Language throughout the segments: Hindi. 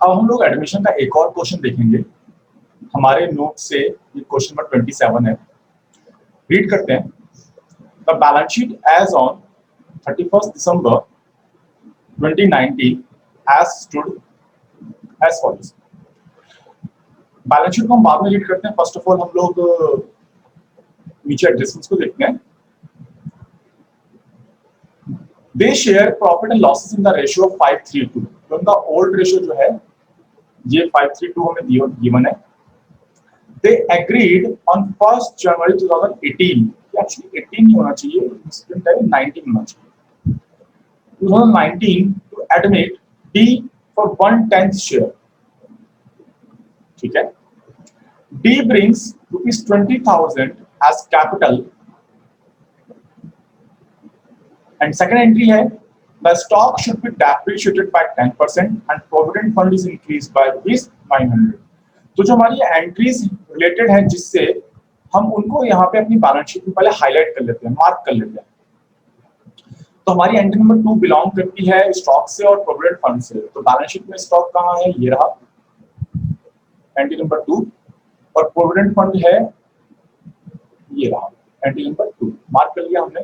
अब हम लोग एडमिशन का एक और क्वेश्चन देखेंगे हमारे नोट से। ये क्वेश्चन नंबर 27 है। रीड करते हैं। The balance sheet as on 31 December 2019 has stood as follows. Balance sheet को हम बाद में रीड करते हैं। फर्स्ट ऑफ ऑल हम लोग नीचे एडजस्टमेंट्स को देखते हैं। They share profit and losses in the ratio of 5:3:2। तो उनका ओल्ड रेशियो जो है ये 5:3:2 हमें गिवन है। They agreed on 1st January 2018। Actually 18 नहीं होना चाहिए, इसके टाइम 19 होना चाहिए। 2019 to admit D for 1/10 share। ठीक है। D brings ₹20,000 as capital and second entry है the stock should be depreciated by 10% and provident fund is increased by ₹900। तो जो हमारी एंट्रीज रिलेटेड है जिससे हम उनको यहाँ पे अपनी बैलेंस शीट में पहले हाईलाइट कर लेते हैं, मार्क कर लेते हैं। तो हमारी एंट्री नंबर 2 बिलोंग करती है स्टॉक से और प्रोविडेंट फंड से। तो बैलेंस शीट में स्टॉक कहाँ है, ये रहा एंट्री नंबर 2, और प्रोविडेंट फंड है ये रहा एंट्री नंबर 2। मार्क कर लिया हमने।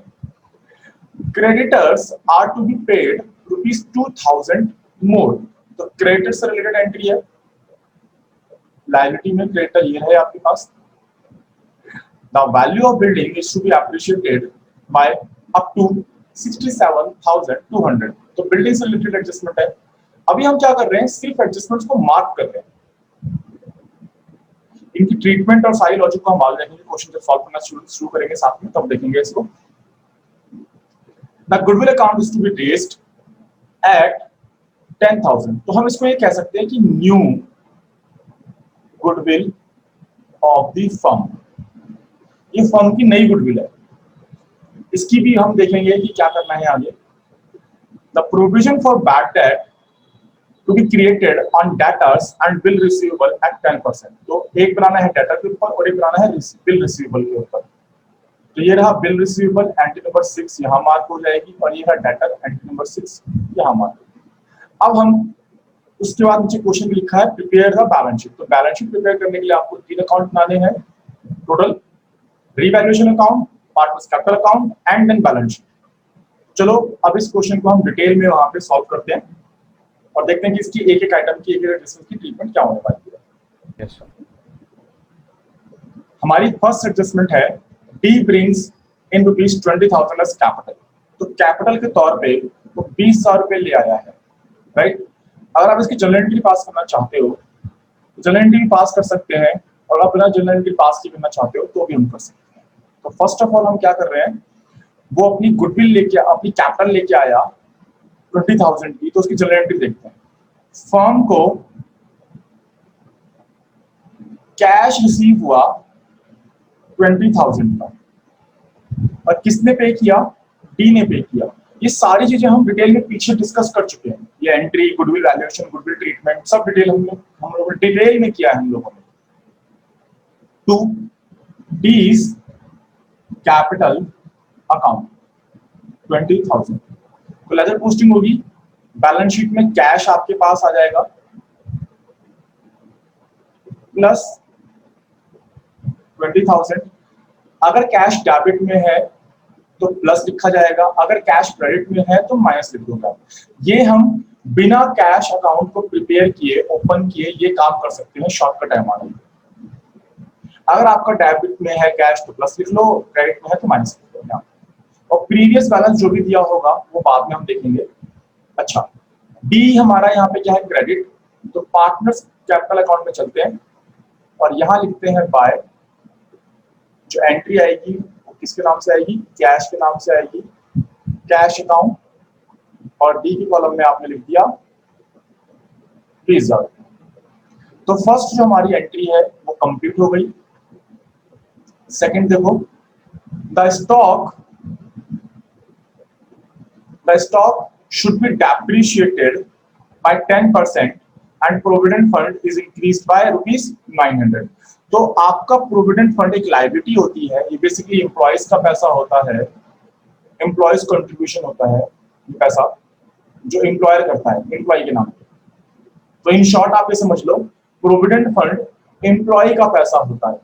Creditors are to be paid ₹2,000 more. तो क्रेडिटर से रिलेटेड एंट्री है। लायबिलिटी में क्रेडिटर ये है आपके पास। The value of building is to be appreciated by up to 67,200। तो बिल्डिंग से रिलेटेड एडजस्टमेंट है। अभी हम क्या कर रहे हैं, सिर्फ एडजस्टमेंट्स को मार्क कर रहे हैं। इनकी ट्रीटमेंट और सारी लॉजिक को हम बाद देखेंगे, क्वेश्चन जब सॉल्व करना शुरू करेंगे साथ में तब देखेंगे इसको। The goodwill account is to be raised at 10,000। तो हम इसको ये कह सकते हैं कि new goodwill of the firm. ये फर्म की नई गुडविल है। इसकी भी हम देखेंगे कि क्या करना है आगे। The provision for bad debt to be created on debtors and bill receivable at 10%। तो एक बनाना है डेटर के ऊपर और एक बनाना है बिल रिसीवेबल के ऊपर। तो ये रहा बिल रिसीवेबल, एंट्री नंबर 6 यहाँ मार्क हो जाएगी, और ये रहा डेटर, एंट्री नंबर 6 यहाँ मार्क। अब हम उसके बाद नीचे क्वेश्चन में लिखा है प्रिपेयर द बैलेंस शीट। तो बैलेंस शीट प्रिपेयर करने के लिए आपको 3 अकाउंट बनाने हैं total, revaluation account, partners capital account and then balance sheet. चलो अब इस क्वेश्चन को हम डिटेल में वहां पे सॉल्व करते हैं और देखते हैं कि इसकी एक एक आइटम की एक एक एडजस्टमेंट की ट्रीटमेंट क्या होने वाली है। yes, हमारी फर्स्ट एडजस्टमेंट है D brings in ₹20,000 as capital. तो कैपिटल के तौर पे वो 20,000 रुपए ले आया है, राइट। अगर आप इसकी जनरल एंट्री पास करना चाहते हो तो जनरल एंट्री पास कर सकते हैं, और आप बिना जनरल एंट्री पास की करना चाहते हो तो भी हम कर सकते हैं। तो फर्स्ट ऑफ ऑल हम क्या कर रहे हैं, वो अपनी गुडविल लेके, अपनी कैपिटल लेके आया 20,000 की। तो उसकी जनरल एंट्री देखते हैं। फर्म को कैश रिसीव हुआ 20,000 का, और किसने पे किया, डी ने पे किया। ये सारी चीजें हम डिटेल में पीछे डिस्कस कर चुके हैं। ये entry, goodwill valuation, goodwill treatment, सब डिटेल हम लोगों ने डिटेल में किया है हम लोगों ने। To D's capital account 20,000। तो लेजर पोस्टिंग होगी, बैलेंस शीट में कैश आपके पास आ जाएगा प्लस 20,000। अगर कैश डेबिट में है तो प्लस लिखा जाएगा, अगर कैश क्रेडिट में है तो माइनस लिख दूंगा। ये हम बिना कैश अकाउंट को प्रिपेयर किए, ओपन किए, ये काम कर सकते हैं, शॉर्टकट है हमारा। अगर आपका डेबिट में है कैश तो प्लस लिख लो, क्रेडिट में है तो माइनस लिख लो। और प्रीवियस बैलेंस जो भी दिया होगा वो बाद में हम देखेंगे। अच्छा, डी हमारा यहाँ पे क्या है, क्रेडिट। तो पार्टनर्स कैपिटल अकाउंट में चलते हैं और यहाँ लिखते हैं बाय। जो एंट्री आएगी वो किसके नाम से आएगी, कैश के नाम से आएगी, कैश अकाउंट। और डी की कॉलम में आपने लिख दिया रिजर्व। तो फर्स्ट जो हमारी एंट्री है वो कंप्लीट हो गई। सेकंड देखो, the stock should be depreciated by 10% and provident fund is increased by ₹900। तो आपका प्रोविडेंट फंड एक लायबिलिटी होती है। ये बेसिकली एम्प्लॉयज का पैसा होता है, एम्प्लॉयज कंट्रीब्यूशन होता है, ये पैसा जो एम्प्लॉयर करता है एम्प्लॉय के नाम पे। तो इन शॉर्ट आप ये समझ लो, प्रोविडेंट फंड एम्प्लॉय का पैसा होता है,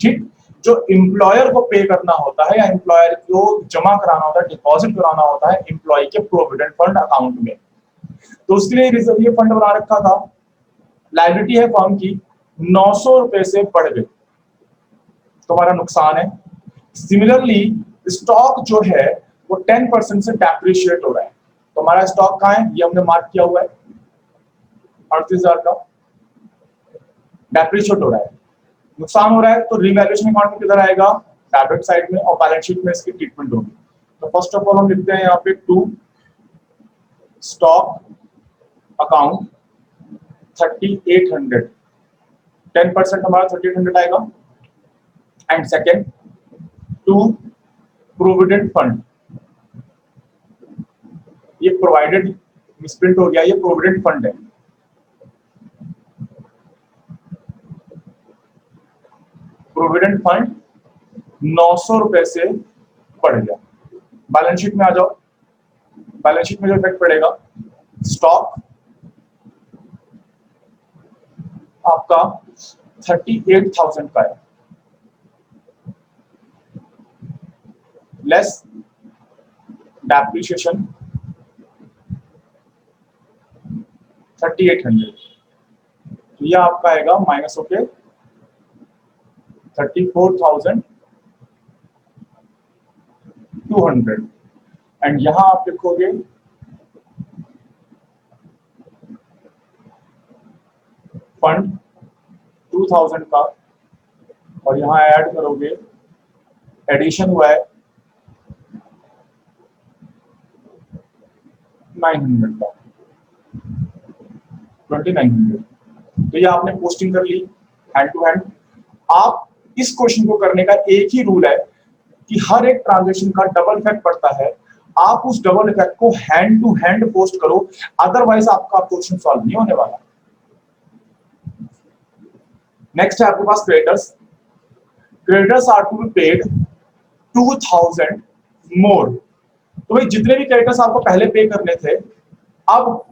ठीक, जो एम्प्लॉयर को पे करना होता है या एम्प्लॉयर को जमा कराना होता है, डिपॉजिट कराना होता है एम्प्लॉय के प्रोविडेंट फंड अकाउंट में। तो उसके लिए रिजर्व ये फंड बना रखा था। लायबिलिटी है फर्म की 900 रुपए से बढ़ गई, तुम्हारा नुकसान है। सिमिलरली स्टॉक जो है वो 10% से डेप्रिशिएट हो रहा है। तुम्हारा स्टॉक कहाँ है, ये हमने मार्क किया हुआ है, 38,000 का डेप्रिशिएट हो रहा है, नुकसान हो रहा है। तो रिवैल्यूएशन अकाउंट में किधर आएगा, डेबिट साइड में, और बैलेंस शीट में इसकी ट्रीटमेंट होगी। तो फर्स्ट ऑफ ऑल हम लिखते हैं यहाँ पे टू स्टॉक अकाउंट 3800, 10% हमारा 3800 आएगा। And second to provident fund, ये प्रोवाइडेड मिसप्रिंट हो गया, ये प्रोविडेंट फंड है। प्रोविडेंट फंड 900 रुपए से बढ़ गया। बैलेंस शीट में आ जाओ, बैलेंस शीट में जो इफेक्ट पड़ेगा, स्टॉक आपका 38,000 का है, लेस डेप्रिशिएशन 3800, तो यह आपका आएगा माइनस होके 34,200। एंड यहां आप लिखोगे फंड 2000 का, और यहां ऐड करोगे, एडिशन हुआ है 900 का, 2900। तो ये आपने पोस्टिंग कर ली हैंड टू हैंड। आप इस क्वेश्चन को करने का एक ही रूल है कि हर एक ट्रांजैक्शन का डबल इफेक्ट पड़ता है, आप उस डबल इफेक्ट को हैंड टू हैंड पोस्ट करो, अदरवाइज आपका क्वेश्चन सॉल्व नहीं होने वाला। नेक्स्ट है आपके पास creditors. Creditors are to be paid 2000 more. तो भाई जितने भी क्रेडिटर्स आपको पहले पे करने थे, अब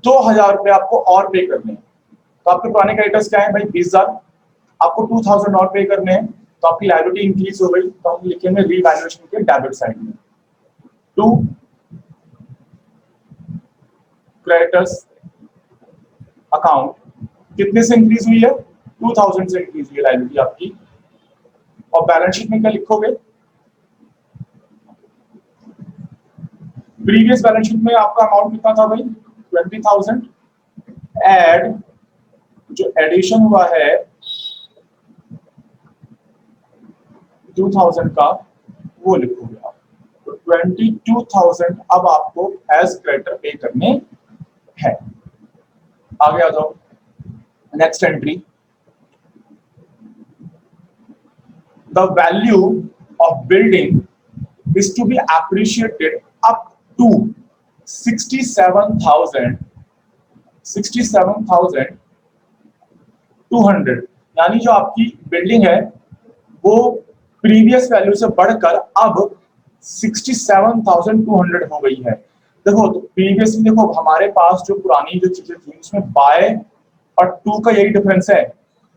2000 रुपए आपको और पे करने हैं। तो आपके पुराने क्रेडिटर्स क्या है भाई, 20,000, आपको 2000 और पे करने हैं, तो आपकी लायबिलिटी इंक्रीज हो गई। तो हम लिखेंगे रीवैल्यूएशन के डेबिट साइड में, टू क्रेडिटर्स अकाउंट कितने से इंक्रीज हुई है, 2000 से इंक्रीज हुई है लायबिलिटी आपकी। और बैलेंस शीट में क्या लिखोगे, प्रीवियस बैलेंस शीट में आपका अमाउंट कितना था भाई, 20,000, एड जो एडिशन हुआ है 2000 का, वो लिखोगे आप। तो 22,000 अब आपको एज क्रेडिटर पे करने हैं। आगे आ जाओ, next entry, the value of building is to be appreciated up to 67,200। यानी जो आपकी बिल्डिंग है वो प्रीवियस वैल्यू से बढ़कर अब 67,200 हो गई है। देखो तो प्रीवियसली देखो हमारे पास जो पुरानी जो चीजें थी उसमें बाय और टू का यही डिफरेंस है।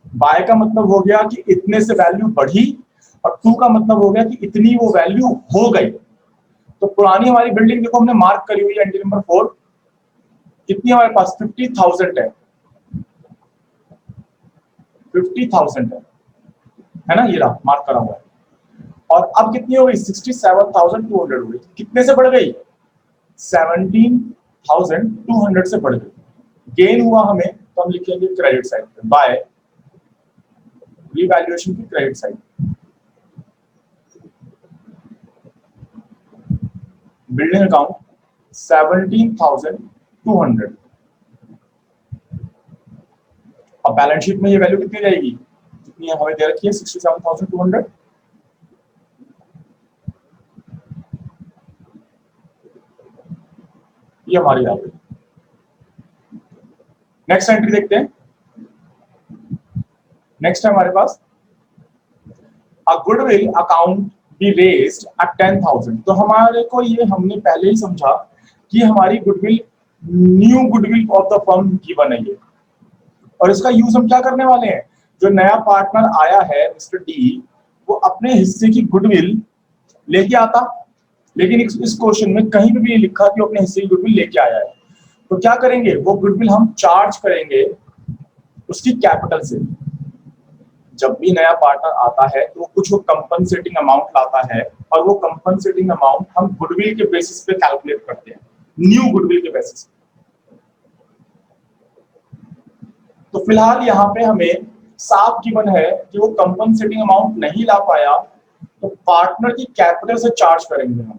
बाय का मतलब हो गया कि इतने से वैल्यू बढ़ी, और टू का मतलब हो गया कि इतनी वो वैल्यू हो गई। तो पुरानी हमारी बिल्डिंग देखो हमने मार्क करी हुई है एंट्री नंबर 4, कितनी हमारे पास 50,000 है ना, ये रहा मार्क करा हुआ है। और अब कितनी हो गई, 67,200 हो गई। कितने से बढ़ गई, 17,200 से बढ़ गई। गेन हुआ हमें, तो हम लिखेंगे क्रेडिट साइड पे, बाय रीवैल्यूएशन की क्रेडिट साइड। बिल्डिंग अकाउंट 17,200, अब बैलेंस शीट में ये वैल्यू कितनी जाएगी, जितनी हमें दे रखी है 67,200। ये हमारी आ गई। नेक्स्ट एंट्री देखते हैं। नेक्स्ट है हमारे पास a goodwill account be raised at 10,000। तो हमारे को ये हमने पहले ही समझा कि हमारी goodwill new goodwill of the firm given है ये, और इसका यूज हम क्या करने वाले हैं, जो नया पार्टनर आया है मिस्टर डी, वो अपने हिस्से की गुडविल लेके आता, लेकिन इस क्वेश्चन में कहीं भी ये लिखा कि वो अपने हिस्से की गुडविल लेके आया है, तो क्या करेंगे, वो गुडविल हम चार्ज करेंगे उसकी कैपिटल से। जब भी नया पार्टनर आता है तो कुछ वो कंपनसेटिंग अमाउंट लाता है, और वो कंपनसेटिंग अमाउंट हम गुडविल के बेसिस पे कैलकुलेट करते हैं, न्यू गुडविल के बेसिस पे। तो फिलहाल यहाँ पे हमें साफ गिवन है कि वो कंपनसेटिंग अमाउंट नहीं ला पाया, तो पार्टनर की कैपिटल से चार्ज करेंगे हम,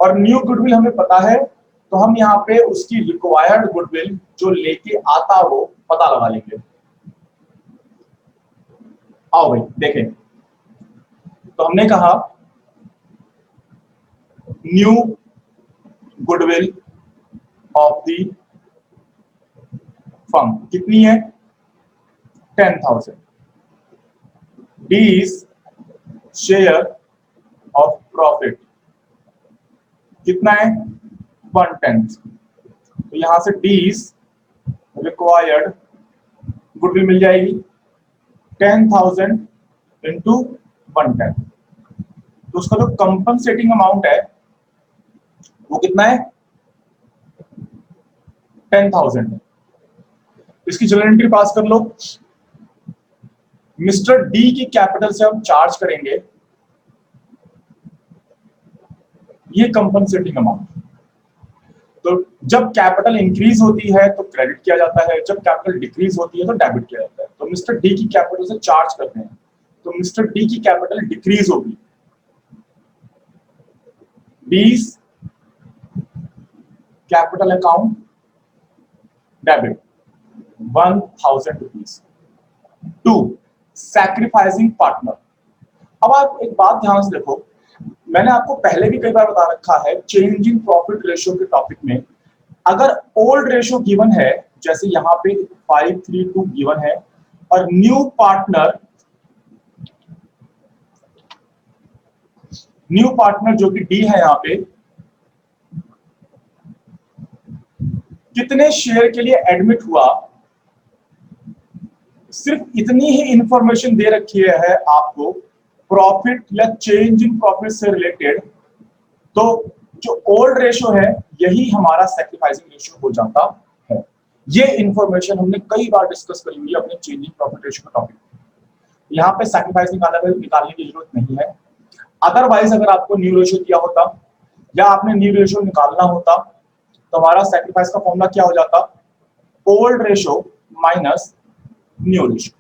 और न्यू गुडविल हमें पता है, तो हम यहाँ पे उसकी रिक्वायर्ड गुडविल जो लेके आता हो पता लगा लेंगे। आओ भाई देखें, तो हमने कहा new goodwill of the firm कितनी है, 10,000। डीज शेयर ऑफ प्रॉफिट कितना है, 1/10। तो यहां से डीज रिक्वायर्ड गुडविल मिल जाएगी 10,000 इंटू 1/10। तो उसका जो कंपनसेटिंग अमाउंट है वो कितना है, 10,000। इसकी जनरल एंट्री पास कर लो। मिस्टर डी की कैपिटल से हम चार्ज करेंगे ये कंपनसेटिंग अमाउंट। तो जब कैपिटल इंक्रीज होती है तो क्रेडिट किया जाता है, जब कैपिटल डिक्रीज होती है तो डेबिट किया जाता है। तो मिस्टर डी की कैपिटल से चार्ज करते हैं, तो मिस्टर डी की कैपिटल डिक्रीज होगी, D's capital account debit 1,000 rupees to sacrificing partner. अब आप एक बात ध्यान से देखो, मैंने आपको पहले भी कई बार बता रखा है चेंजिंग प्रॉफिट रेशियो के टॉपिक में, अगर ओल्ड रेशियो गिवन है जैसे यहाँ पे 5:3 गिवन है, और न्यू पार्टनर जो कि डी है यहाँ पे कितने शेयर के लिए एडमिट हुआ, सिर्फ इतनी ही इंफॉर्मेशन दे रखी है आपको प्रॉफिट या चेंज इन प्रॉफिट से रिलेटेड, तो जो ओल्ड रेशियो है यही हमारा सैक्रिफाइसिंग रेशियो हो जाता है। ये इंफॉर्मेशन हमने कई बार डिस्कस करी हुई है अपने चेंजिंग प्रॉफिट रेशियो का टॉपिक। यहाँ पे सैक्रिफाइस निकालने की जरूरत नहीं है। अदरवाइज अगर आपको न्यू रेशियो दिया होता या आपने न्यू रेशियो निकालना होता तो हमारा सैक्रिफाइस का फॉर्मूला क्या हो जाता, old ratio minus new ratio.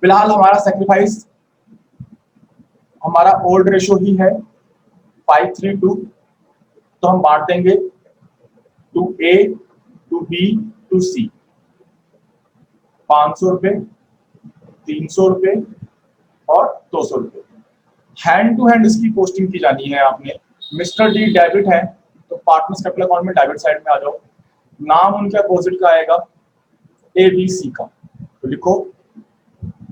फिलहाल हमारा सैक्रिफाइस हमारा ओल्ड रेशियो ही है 5:3, तो हम बांट देंगे to A to B to C, 500 रुपए, 300 रुपए और 200 रुपए। हैंड टू हैंड इसकी पोस्टिंग की जानी है आपने। मिस्टर डी डेबिट है तो पार्टनर्स कैपिटल अकाउंट में डेबिट साइड में आ जाओ, नाम उनके अपोजिट का आएगा ए बी सी का, तो लिखो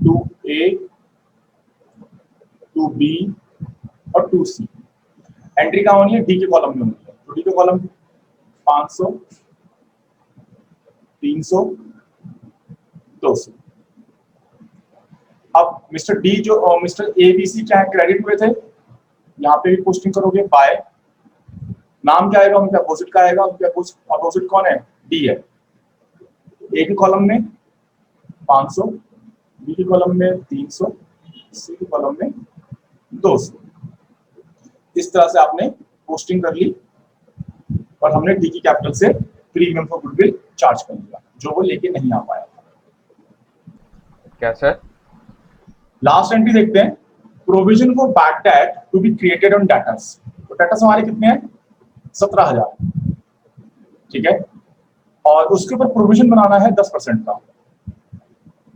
2A 2B और 2C। एंट्री कहाँ होनी है, डी के कॉलम में होनी है, तो डी के कॉलम 500 300 200। अब मिस्टर डी जो मिस्टर ए बी सी क्या है, क्रेडिट हुए थे, यहाँ पे भी पोस्टिंग करोगे बाय, नाम क्या आएगा उनके अपोजिट का आएगा, उनके अपोजिट कौन है, डी है। ए के कॉलम में 500, बी के कॉलम में 300, सी के कॉलम में 200। इस तरह से आपने पोस्टिंग कर ली और हमने डी की कैपिटल से प्रीमियम फॉर गुडविल चार्ज कर लिया जो वो लेके नहीं आ पाया। क्या सर? लास्ट एंट्री देखते हैं, provision for bad debt to be created on debtors. तो डेटर्स हमारे कितने हैं, 17,000, ठीक है, और उसके ऊपर प्रोविजन बनाना है 10% का।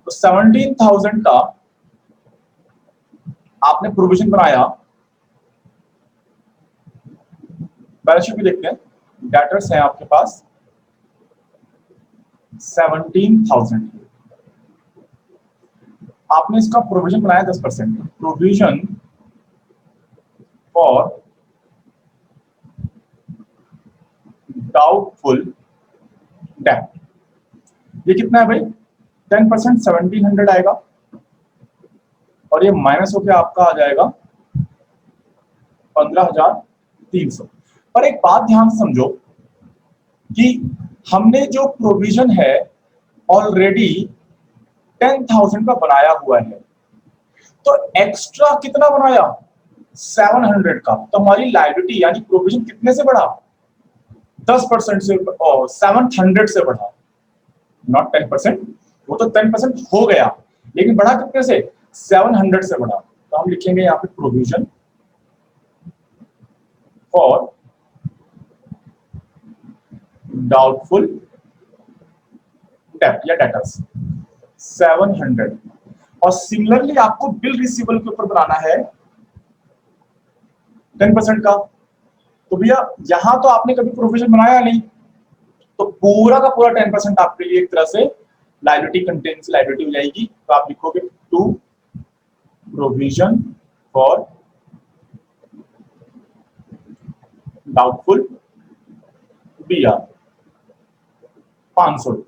तो 17,000 का आपने प्रोविजन बनाया, बैलेंस शीट भी देखते हैं, डेटर्स हैं आपके पास 17,000, आपने इसका प्रोविजन बनाया 10%। Provision for doubtful debt. ये कितना है भाई? 10%, 1700 आएगा, और ये माइनस होकर आपका आ जाएगा 15,300। पर एक बात ध्यान से समझो कि हमने जो प्रोविजन है ऑलरेडी 10,000 का बनाया हुआ है, तो एक्स्ट्रा कितना बनाया? 700 का। तो हमारी लायबिलिटी यानी प्रोविजन कितने से बढ़ा? 10% से, 700 से बढ़ा, नॉट 10%। वो तो 10% हो गया, लेकिन बढ़ा कितने से? 700 से बढ़ा। तो हम लिखेंगे यहाँ पे प्रोविजन फॉर डाउटफुल डेट या डेटर्स 700। और सिमिलरली आपको बिल रिसीवेबल के ऊपर बनाना है 10% का। तो भैया यहां तो आपने कभी प्रोविजन बनाया नहीं, तो पूरा का पूरा 10% आपके लिए एक तरह से लायबिलिटी कंटेंस लायबिलिटी हो जाएगी। तो आप लिखोगे to provision for doubtful BR 500,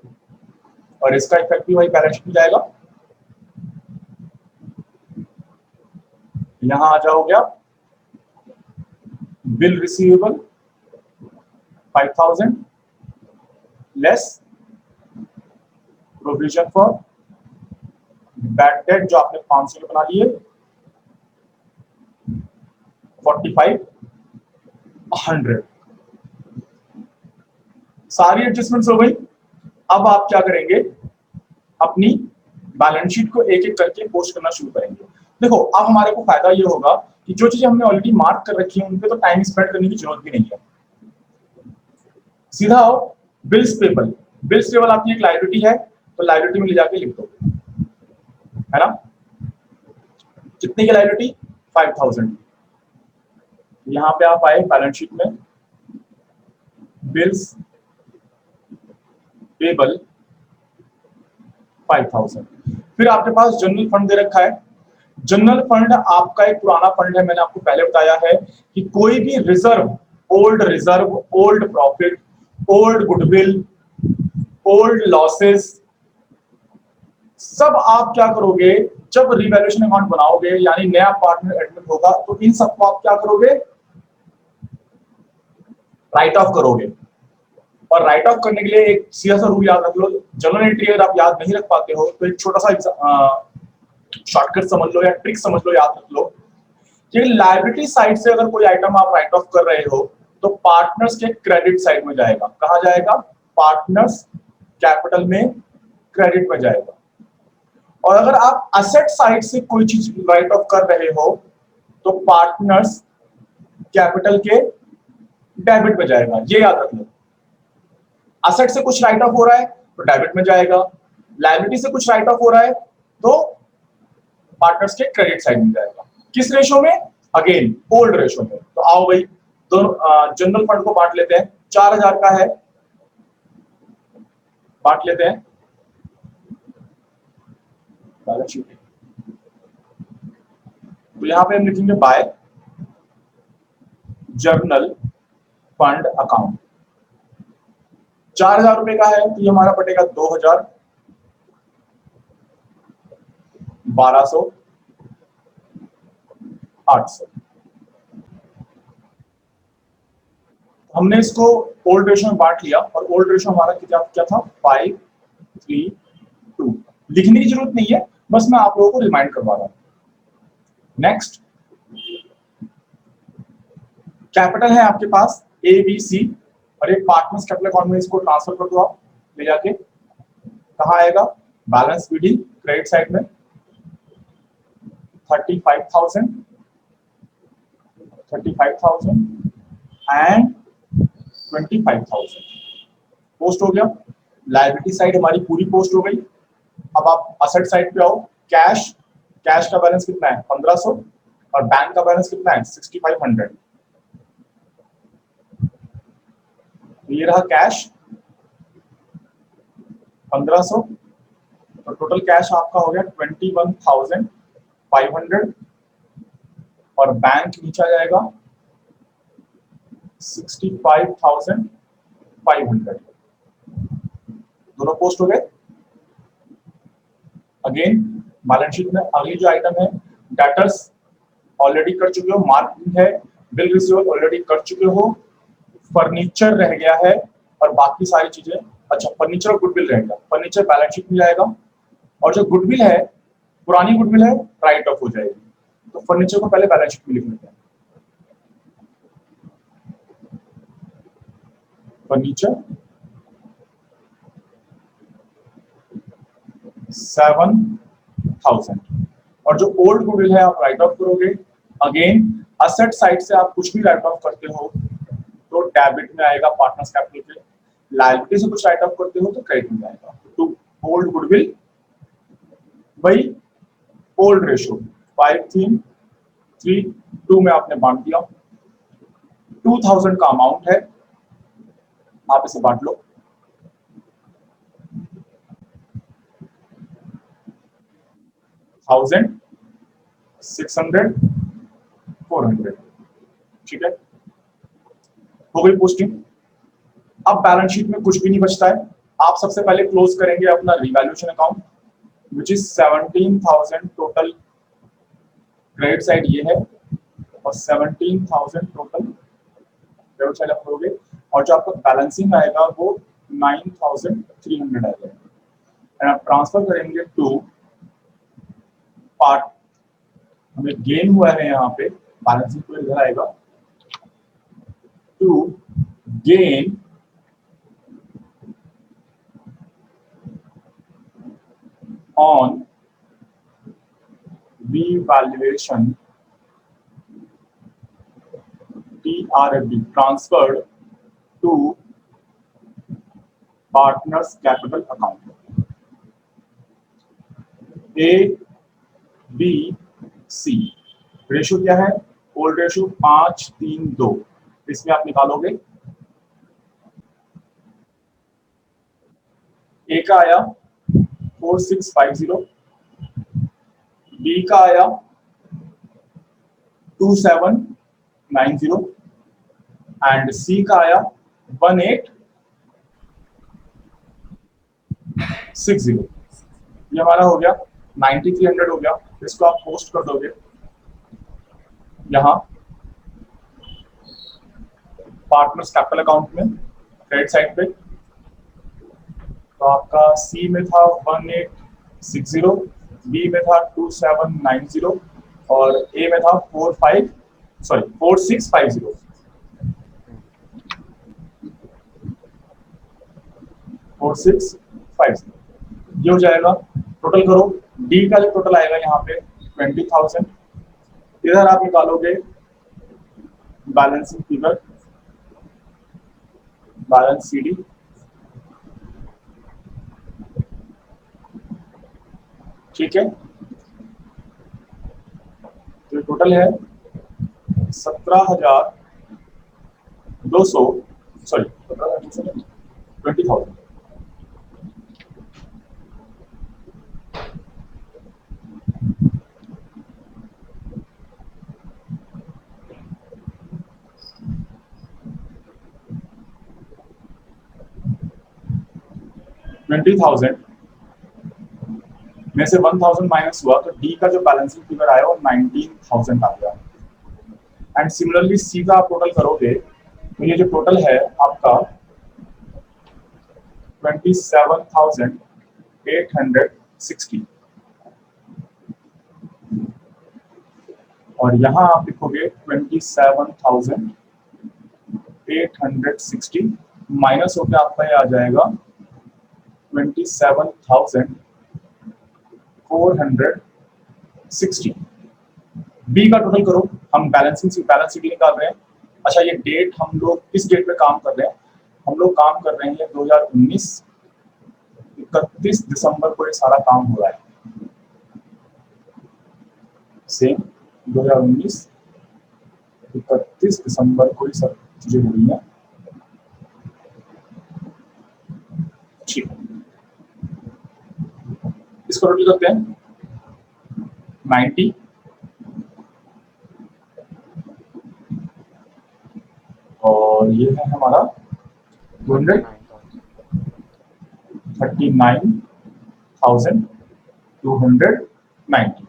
और इसका इफेक्टिव वही बैलेंस शीट में जाएगा। यहां आ जाओगे आप, bill receivable 5,000 less provision for bad date जो आपने 500 में बना लिए 4,500। सारी एडजस्टमेंट्स हो गई। अब आप क्या करेंगे? अपनी बैलेंस शीट को एक एक करके पोस्ट करना शुरू करेंगे। देखो अब हमारे को फायदा ये होगा कि जो चीजें हमने ऑलरेडी मार्क कर रखी है उन पे तो टाइम स्पेंड करने की जरूरत भी नहीं है। सीधा आओ बिल्स पेबल। बिल्स पेबल आपकी एक लायबिलिटी है, तो लायबिलिटी में ले जाके लिख दो, है ना? कितने की लायबिलिटी? 5,000। यहां पे आप आए बैलेंस शीट में, बिल्स पेबल 5,000। फिर आपके पास जनरल फंड दे रखा है। जनरल फंड आपका एक पुराना फंड है, मैंने आपको पहले बताया है कि कोई भी reserve, old profit, old goodwill, old losses, सब आप क्या करोगे जब रिवैल्यूएशन अकाउंट बनाओगे यानी नया पार्टनर एडमिट होगा, तो इन सबको आप क्या करोगे? राइट ऑफ करोगे। और राइट ऑफ करने के लिए एक सीधा सा रूल याद रख लो। जनरल एंट्री अगर आप याद नहीं रख पाते हो तो एक छोटा सा शॉर्टकट समझ लो या ट्रिक समझ लो, याद रख लो कि लायबिलिटी साइड से अगर कोई आइटम आप राइट ऑफ कर रहे हो तो पार्टनर्स के क्रेडिट साइड में जाएगा। कहां जाएगा? पार्टनर्स कैपिटल में क्रेडिट में जाएगा। और अगर आप असेट साइड से कोई चीज राइट ऑफ कर रहे हो तो पार्टनर्स कैपिटल के डेबिट में जाएगा। ये याद रख लो। असेट से कुछ राइट ऑफ हो रहा है तो डेबिट में जाएगा, लायबिलिटी से कुछ राइट ऑफ हो रहा है तो पार्टनर्स के क्रेडिट साइड में जाएगा। किस रेशो में? अगेन ओल्ड रेशो में। तो आओ भाई दोनों जनरल फंड को बांट लेते हैं। 4,000 का है, बांट लेते हैं बैलेंस शीट। तो यहां पे हम लिखेंगे बाय जर्नल फंड अकाउंट। 4,000 रुपए का है तो ये हमारा पड़ेगा 2,000, 1,200, 800। हमने इसको ओल्ड रेशो में बांट लिया और ओल्ड रेशो हमारा क्या था? 5, 3, 2। लिखने की जरूरत नहीं है, बस मैं आप लोगों को रिमाइंड करवा रहा हूं। नेक्स्ट, कैपिटल है आपके पास ABC और एक पार्टनर्स कैपिटल अकाउंट में इसको ट्रांसफर कर दो आप ले जाके। कहां आएगा? बैलेंस BD क्रेडिट साइड में 35,000 एंड 25,000 पोस्ट हो गया। लायबिलिटी साइड हमारी पूरी पोस्ट हो गई। अब आप असेट साइड पे आओ। कैश का बैलेंस कितना है? 1,500 और बैंक का बैलेंस कितना है? 6,500। ये रहा कैश 1,500, तो टोटल कैश आपका हो गया 21,500 और बैंक नीचे आ जाएगा 65,000 500, दोनों पोस्ट हो गए। अगेन बैलेंस शीट में अगली जो आइटम है, डेटर्स ऑलरेडी कर चुके हो, मार्किंग है, बिल रिसीवेबल ऑलरेडी कर चुके हो, फर्नीचर रह गया है और बाकी सारी चीजें। अच्छा, फर्नीचर और गुडविल रहेगा, फर्नीचर बैलेंस शीट में जाएगा और जो गुडविल है, पुरानी गुडविल है, राइट ऑफ हो जाएगी। तो फर्नीचर को पहले बैलेंस शीट में लिख लेते हैं। फर्नीचर 7,000 और जो ओल्ड गुडविल है आप राइट ऑफ करोगे। अगेन असेट साइड से आप कुछ भी राइट ऑफ करते हो तो डेबिट में आएगा पार्टनर्स कैपिटल पे, लायबिलिटी से कुछ राइट ऑफ करते हो तो क्रेडिट में आएगा। तो ओल्ड गुडविल भाई ओल्ड रेशियो 5:3:2 में आपने बांट दिया। 2,000 का अमाउंट है, आप इसे बांट लो। 1,000, 600, 400, ठीक है, हो गई पोस्टिंग। अब बैलेंस शीट में कुछ भी नहीं बचता है। आप सबसे पहले क्लोज करेंगे अपना revaluation account which is 17,000 total, credit side ये है और 17,000 टोटल डेबिट साइड आप करोगे और जो आपका बैलेंसिंग आएगा वो 9,300 आएगा एंड आप ट्रांसफर करेंगे टू पार्ट, हमें गेन हुआ है यहाँ पे, बैलेंसिंग को इधर आएगा to gain on revaluation TRFB transferred to partners capital account। A B C ratio क्या है, ओल्ड रेशियो 5:3:2, इसमें आप निकालोगे। A का आया 4650, बी का आया 2790 एंड सी का आया 1860। ये हमारा हो गया 9300 हो गया। इसको आप पोस्ट कर दोगे यहाँ पार्टनर्स कैपिटल अकाउंट में क्रेडिट साइड पे। तो आपका सी में था 1860, बी में था 2790 और ए में था 4650। ये हो जाएगा। टोटल करो, डी का जो टोटल आएगा यहाँ पे 20,000। इधर आप निकालोगे बैलेंसिंग फिगर, बैलेंस सीडी, ठीक है। तो टोटल है 17,200, सॉरी 20,000। में से 1,000 माइनस हुआ तो डी का जो बैलेंसिंग फिगर आया वो 19,000 आ गया। एंड सिमिलरली सी का आप टोटल करोगे तो ये जो टोटल है आपका 27,860 और यहाँ आप लिखोगे 27,860 माइनस होकर आपका ये आ जाएगा 27,460। बी का टोटल करो, हम बैलेंस शीट निकाल रहे हैं। अच्छा, ये डेट हम लोग किस डेट पे काम कर रहे हैं, हम लोग काम कर रहे हैं 2019, 31 दिसंबर को ये सारा काम हो रहा है। सेम 2019 31 दिसंबर को ये सब चीजें हो रही हैं, ठीक है। इसको टोटल करते हैं 90 और ये है हमारा 200 39,290।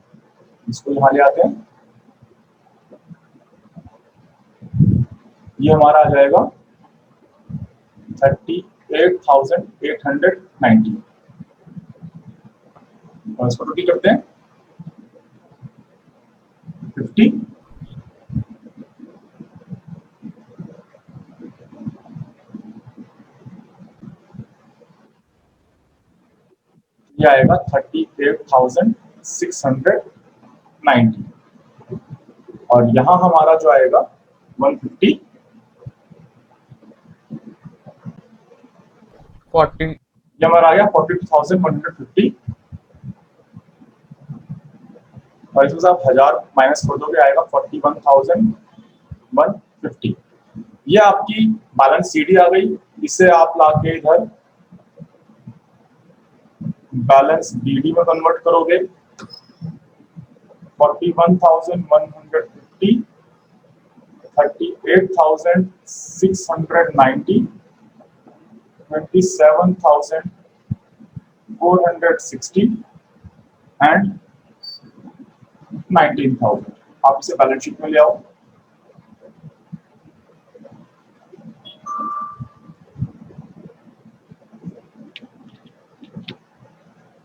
इसको यहाँ ले आते हैं, ये हमारा आ जाएगा 38,890। और इसको टोटल करते हैं 50, ये आएगा 38,690। और यहां हमारा जो आएगा 150, 40 ये हमारा आ गया 42,150। और इसमें से आप 1000 माइनस कर दोगे, आएगा 41,150। ये आपकी बैलेंस सीडी आ गई। इसे आप लाके इधर बैलेंस बीडी में कन्वर्ट करोगे। 41,150, 38,690, 27,460 एंड 19,000। आप इसे बैलेंस शीट में ले आओ।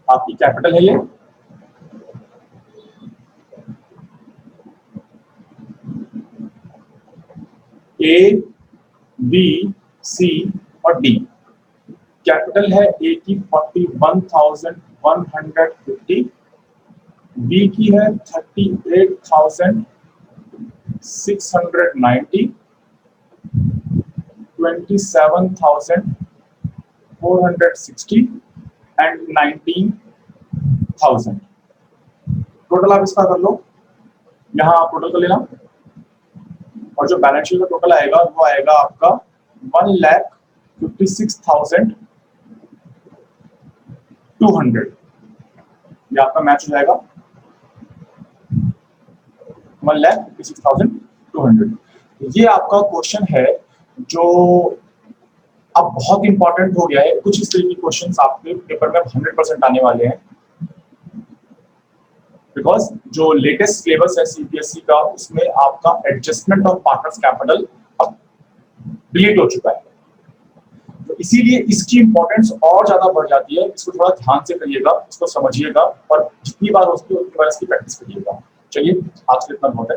आपकी कैपिटल है ये, ए, बी, सी और डी। कैपिटल है ए की 41,150, बी की है 38,690, 27,460 एंड 19,000। टोटल आप इसका कर लो, यहां आप टोटल कर लेना। और जो बैलेंस शीट का टोटल आएगा वो आएगा आपका 1,56,200। ये आपका मैच हो जाएगा 1,56,200। ये आपका क्वेश्चन है जो अब बहुत इंपॉर्टेंट हो गया है। कुछ इस तरह के क्वेश्चंस आपके पेपर में 100% आने वाले हैं, बिकॉज जो लेटेस्ट सिलेबस है सीबीएसई का, उसमें आपका एडजस्टमेंट ऑफ पार्टनर्स कैपिटल अब डिलीट हो चुका है। तो इसीलिए इसकी इंपॉर्टेंस और ज्यादा बढ़ जाती है। इसको थोड़ा ध्यान से करिएगा, इसको समझिएगा और जितनी बार हो सके उतनी बार इसकी प्रैक्टिस करिएगा। चलिए, आज के इतना बहुत है।